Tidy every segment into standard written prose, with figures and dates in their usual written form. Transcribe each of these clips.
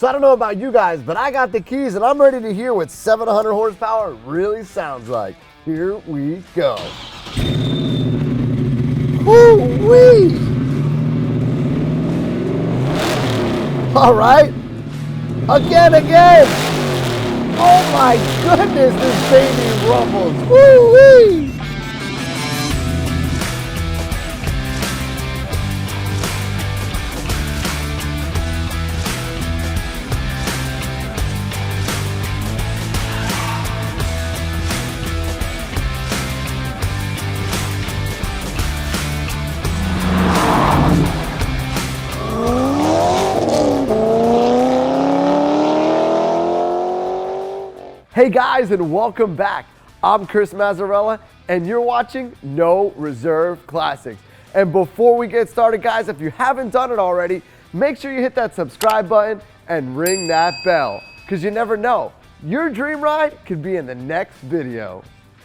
So I don't know about you guys, but I got the keys and I'm ready to hear what 700 horsepower really sounds like. Here we go. Woo-wee! All right, again. Oh my goodness, this baby rumbles. Woo-wee! Hey guys, and welcome back. I'm Chris Mazzarella, and you're watching No Reserve Classics. And before we get started, guys, if you haven't done it already, make sure you hit that subscribe button and ring that bell, because you never know, your dream ride could be in the next video.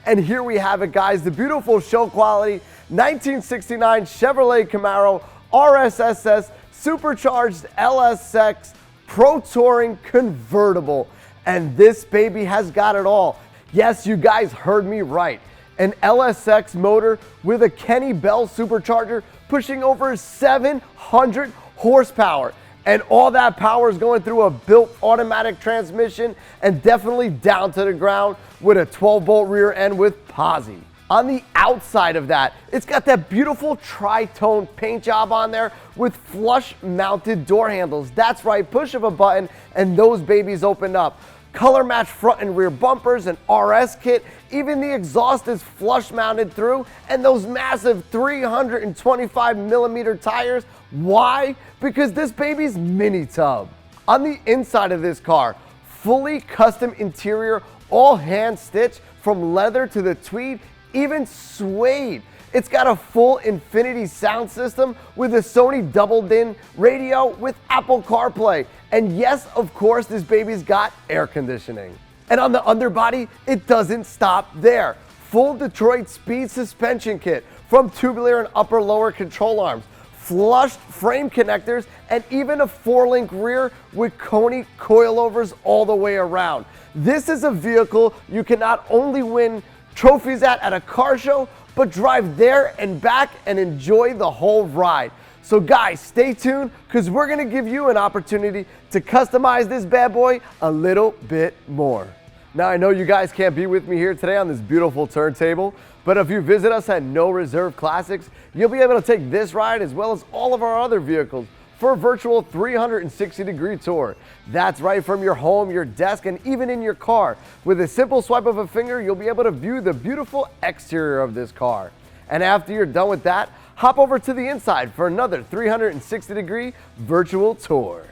And here we have it, guys, the beautiful show quality 1969 Chevrolet Camaro RSSS Supercharged LSX Pro Touring Convertible. And this baby has got it all. Yes, you guys heard me right. An LSX motor with a Kenny Bell supercharger pushing over 700 horsepower. And all that power is going through a built automatic transmission and definitely down to the ground with a 12-bolt rear end with posi. On the outside of that, it's got that beautiful tri-tone paint job on there with flush mounted door handles. That's right, push of a button and those babies open up. Color match front and rear bumpers, an RS kit, even the exhaust is flush mounted through, and those massive 325 millimeter tires. Why? Because this baby's mini tub. On the inside of this car, fully custom interior, all hand stitched from leather to the tweed, even suede. It's got a full infinity sound system with a Sony double-din radio with Apple CarPlay. And yes, of course, this baby's got air conditioning. And on the underbody, it doesn't stop there. Full Detroit speed suspension kit from tubular and upper-lower control arms, flushed frame connectors, and even a 4-link rear with Coney coilovers all the way around. This is a vehicle you can not only win trophies at a car show, but drive there and back and enjoy the whole ride. So guys, stay tuned, because we're gonna give you an opportunity to customize this bad boy a little bit more. Now, I know you guys can't be with me here today on this beautiful turntable, but if you visit us at No Reserve Classics, you'll be able to take this ride as well as all of our other vehicles for a virtual 360-degree tour. That's right, from your home, your desk, and even in your car. With a simple swipe of a finger, you'll be able to view the beautiful exterior of this car. And after you're done with that, hop over to the inside for another 360-degree virtual tour.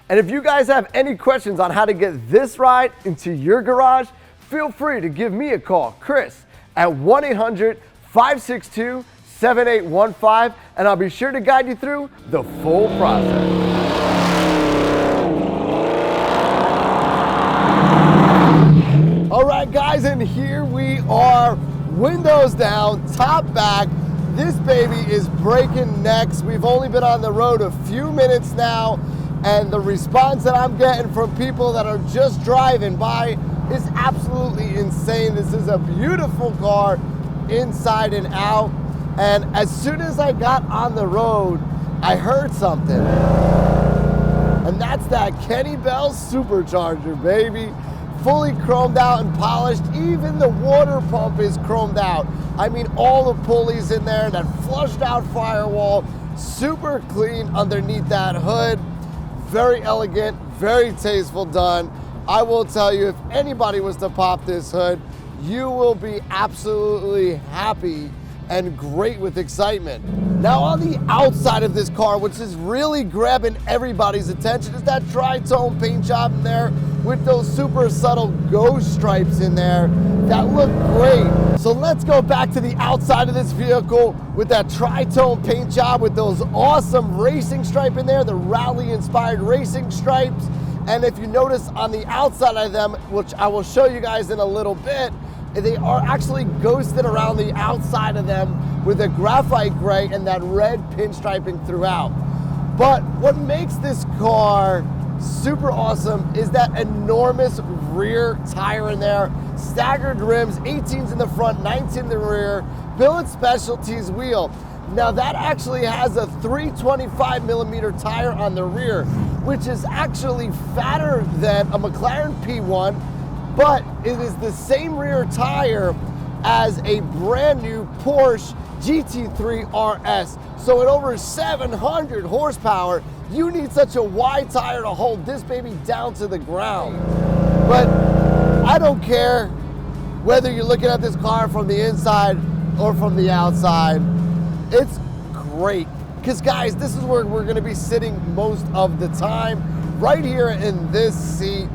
And if you guys have any questions on how to get this ride into your garage, feel free to give me a call, Chris, at 1-800-562-7815, and I'll be sure to guide you through the full process. All right, guys, and here we are, windows down, top back. This baby is breaking necks. We've only been on the road a few minutes now, and the response that I'm getting from people that are just driving by is absolutely insane. This is a beautiful car inside and out. And as soon as I got on the road, I heard something. And that's that Kenny Bell Supercharger, baby. Fully chromed out and polished. Even the water pump is chromed out. I mean, all the pulleys in there, that flushed out firewall, super clean underneath that hood. Very elegant, very tasteful done. I will tell you, if anybody was to pop this hood, you will be absolutely happy and great with excitement. Now, on the outside of this car, which is really grabbing everybody's attention, is that tri-tone paint job in there with those super subtle ghost stripes in there that look great. So let's go back to the outside of this vehicle with that tri-tone paint job with those awesome racing stripe in there, the rally-inspired racing stripes. And if you notice on the outside of them, which I will show you guys in a little bit, they are actually ghosted around the outside of them with a graphite gray and that red pinstriping throughout. But what makes this car super awesome is that enormous rear tire in there. Staggered rims, 18s in the front, 19 in the rear. Billet Specialties wheel. Now that actually has a 325 millimeter tire on the rear, which is actually fatter than a McLaren P1, but it is the same rear tire as a brand new Porsche GT3 RS. So at over 700 horsepower, you need such a wide tire to hold this baby down to the ground. But I don't care whether you're looking at this car from the inside or from the outside. It's great, because guys, this is where we're gonna be sitting most of the time, right here in this seat.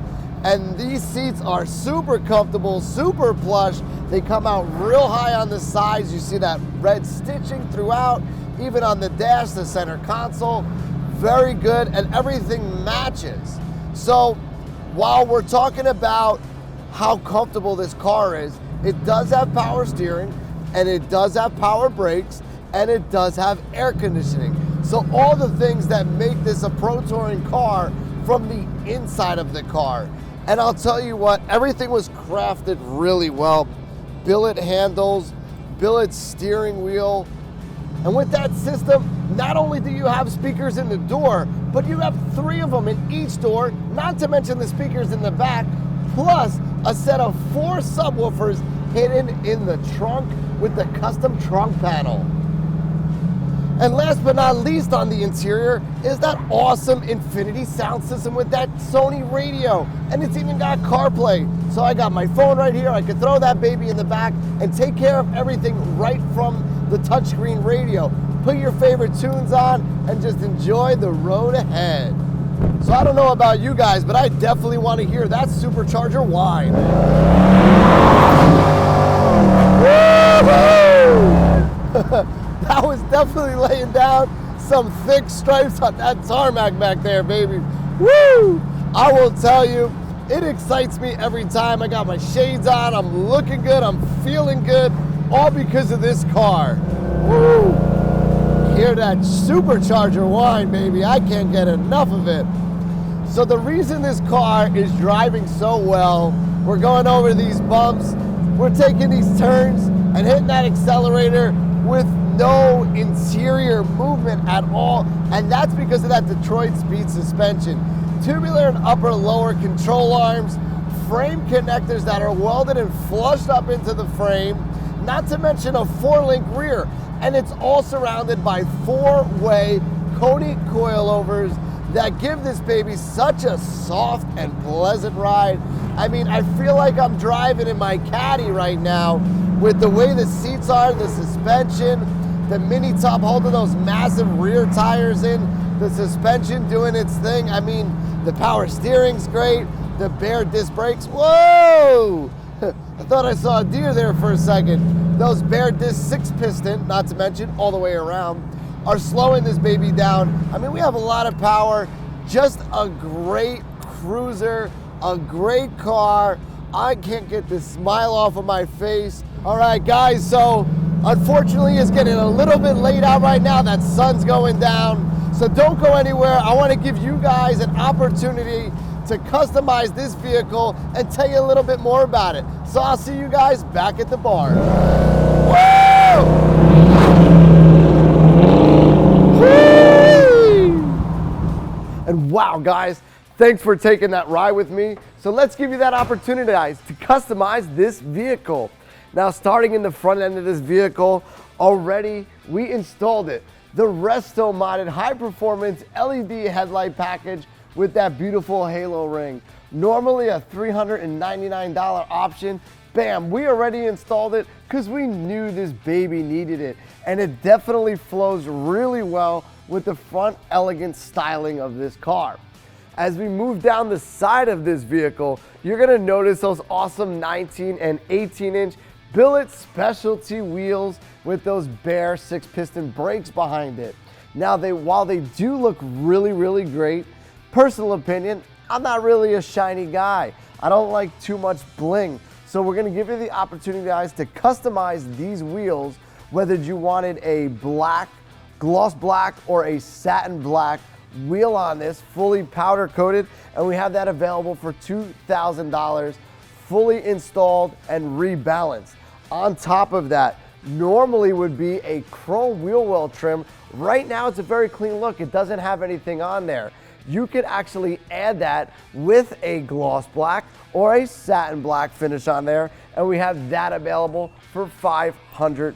And these seats are super comfortable, super plush. They come out real high on the sides. You see that red stitching throughout, even on the dash, the center console. Very good, and everything matches. So while we're talking about how comfortable this car is, it does have power steering, and it does have power brakes, and it does have air conditioning. So all the things that make this a Pro Touring car from the inside of the car. And I'll tell you what, everything was crafted really well. Billet handles, billet steering wheel. And with that system, not only do you have speakers in the door, but you have 3 of them in each door, not to mention the speakers in the back, plus a set of 4 subwoofers hidden in the trunk with the custom trunk panel. And last but not least on the interior is that awesome Infinity sound system with that Sony radio. And it's even got CarPlay. So I got my phone right here. I could throw that baby in the back and take care of everything right from the touchscreen radio. Put your favorite tunes on and just enjoy the road ahead. So I don't know about you guys, but I definitely want to hear that supercharger whine. Woo-hoo! That was definitely laying down some thick stripes on that tarmac back there, baby. Woo! I will tell you, it excites me every time. I got my shades on, I'm looking good, I'm feeling good, all because of this car. Woo! Hear that supercharger whine, baby. I can't get enough of it. So the reason this car is driving so well, we're going over these bumps, we're taking these turns and hitting that accelerator with no interior movement at all, and that's because of that Detroit Speed suspension. Tubular and upper lower control arms, frame connectors that are welded and flushed up into the frame, not to mention a 4-link rear, and it's all surrounded by 4-way Koni coilovers that give this baby such a soft and pleasant ride. I mean, I feel like I'm driving in my Caddy right now with the way the seats are, the suspension, the mini top holding those massive rear tires in, the suspension doing its thing. I mean, the power steering's great, the bare disc brakes, whoa! I thought I saw a deer there for a second. Those bare disc 6-piston, not to mention all the way around, are slowing this baby down. I mean, we have a lot of power, just a great cruiser, a great car. I can't get this smile off of my face. All right, guys, so unfortunately it's getting a little bit late out right now. That sun's going down. So don't go anywhere. I want to give you guys an opportunity to customize this vehicle and tell you a little bit more about it. So I'll see you guys back at the barn. Woo! And wow, guys, thanks for taking that ride with me. So let's give you that opportunity, guys, to customize this vehicle. Now, starting in the front end of this vehicle, already we installed it. The resto modded high performance LED headlight package with that beautiful halo ring. Normally a $399 option. Bam, we already installed it because we knew this baby needed it. And it definitely flows really well with the front elegant styling of this car. As we move down the side of this vehicle, you're gonna notice those awesome 19 and 18-inch billet specialty wheels with those bare 6-piston brakes behind it. Now, while they do look really, really great, personal opinion, I'm not really a shiny guy. I don't like too much bling. So we're gonna give you the opportunity, guys, to customize these wheels, whether you wanted a black, gloss black, or a satin black. wheel on this, fully powder coated, and we have that available for $2,000, fully installed and rebalanced. On top of that, normally would be a chrome wheel well trim. Right now it's a very clean look. It doesn't have anything on there. You could actually add that with a gloss black or a satin black finish on there, and we have that available for $500.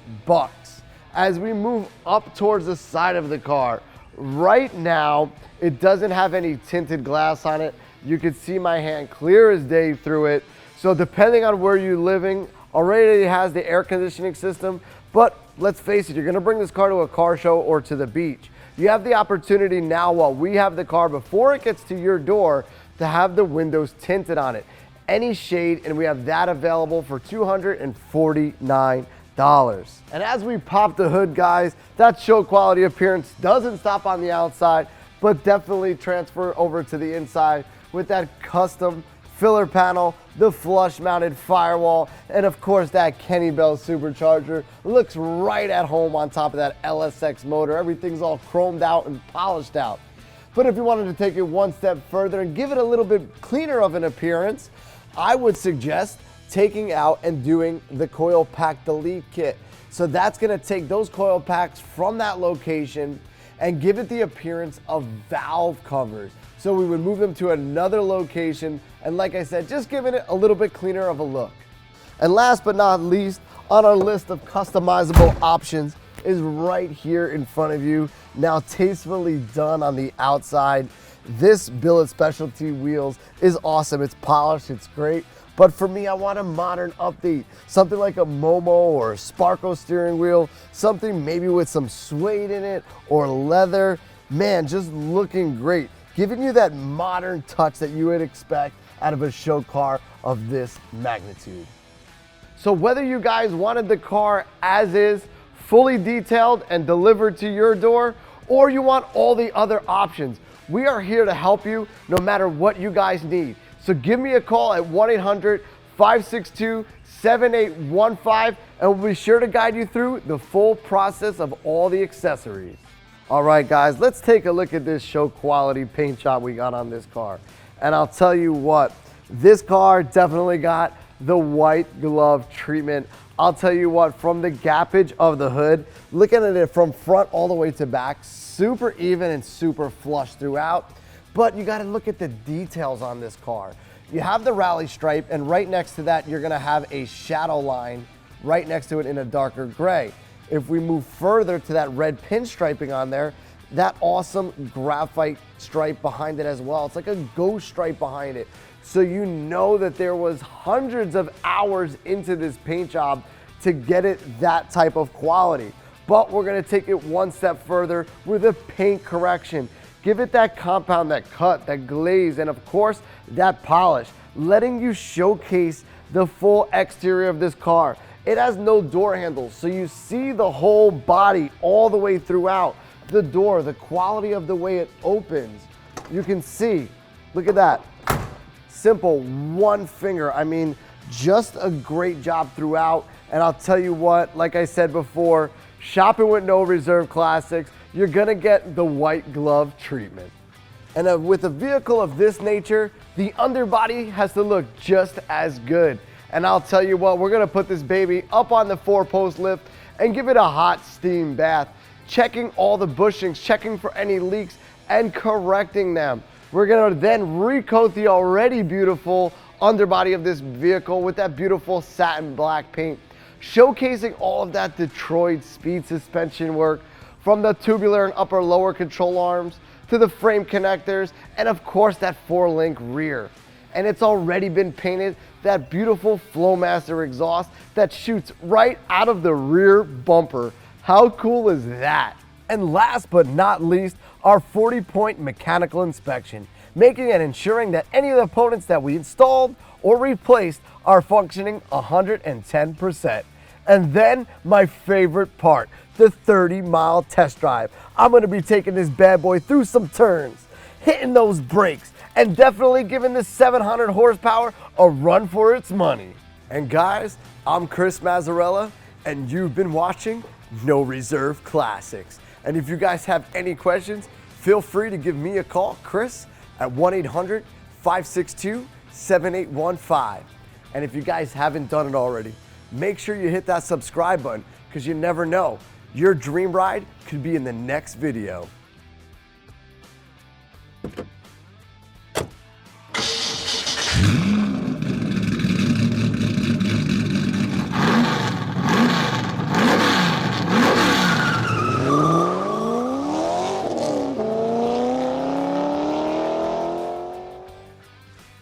As we move up towards the side of the car, right now it doesn't have any tinted glass on it. You can see my hand clear as day through it. So depending on where you're living, already has the air conditioning system, but let's face it, you're gonna bring this car to a car show or to the beach. You have the opportunity now, while we have the car, before it gets to your door, to have the windows tinted on it. Any shade, and we have that available for $249. And as we pop the hood, guys, that show quality appearance doesn't stop on the outside, but definitely transfer over to the inside with that custom filler panel, the flush mounted firewall, and of course that Kenny Bell supercharger. Looks right at home on top of that LSX motor. Everything's all chromed out and polished out. But if you wanted to take it one step further and give it a little bit cleaner of an appearance, I would suggest taking out and doing the coil pack delete kit. So that's gonna take those coil packs from that location and give it the appearance of valve covers. So we would move them to another location, and like I said, just giving it a little bit cleaner of a look. And last but not least, on our list of customizable options is right here in front of you. Now tastefully done on the outside. This billet specialty wheels is awesome. It's polished, it's great. But for me, I want a modern update. Something like a Momo or a Sparko steering wheel, something maybe with some suede in it or leather. Man, just looking great. Giving you that modern touch that you would expect out of a show car of this magnitude. So whether you guys wanted the car as is, fully detailed and delivered to your door, or you want all the other options, we are here to help you no matter what you guys need. So give me a call at 1-800-562-7815, and we'll be sure to guide you through the full process of all the accessories. All right, guys, let's take a look at this show quality paint job we got on this car. And I'll tell you what, this car definitely got the white glove treatment. I'll tell you what, from the gappage of the hood, looking at it from front all the way to back, super even and super flush throughout. But you gotta look at the details on this car. You have the rally stripe, and right next to that, you're gonna have a shadow line right next to it in a darker gray. If we move further to that red pinstriping on there, that awesome graphite stripe behind it as well. It's like a ghost stripe behind it. So you know that there was hundreds of hours into this paint job to get it that type of quality. But we're gonna take it one step further with a paint correction. Give it that compound, that cut, that glaze, and of course, that polish, letting you showcase the full exterior of this car. It has no door handles, so you see the whole body all the way throughout. The door, the quality of the way it opens, you can see, look at that. Simple, one finger. I mean, just a great job throughout. And I'll tell you what, like I said before, shopping with No Reserve Classics, you're gonna get the white glove treatment. And with a vehicle of this nature, the underbody has to look just as good. And I'll tell you what, we're gonna put this baby up on the 4-post lift and give it a hot steam bath, checking all the bushings, checking for any leaks, and correcting them. We're gonna then recoat the already beautiful underbody of this vehicle with that beautiful satin black paint, showcasing all of that Detroit speed suspension work, from the tubular and upper lower control arms to the frame connectors, and of course that 4-link rear. And it's already been painted that beautiful Flowmaster exhaust that shoots right out of the rear bumper. How cool is that? And last but not least, our 40-point mechanical inspection, making and ensuring that any of the components that we installed or replaced are functioning 110%. And then my favorite part, the 30-mile test drive. I'm gonna be taking this bad boy through some turns, hitting those brakes, and definitely giving this 700 horsepower a run for its money. And guys, I'm Chris Mazzarella, and you've been watching No Reserve Classics. And if you guys have any questions, feel free to give me a call, Chris, at 1-800-562-7815. And if you guys haven't done it already, make sure you hit that subscribe button because you never know. Your dream ride could be in the next video.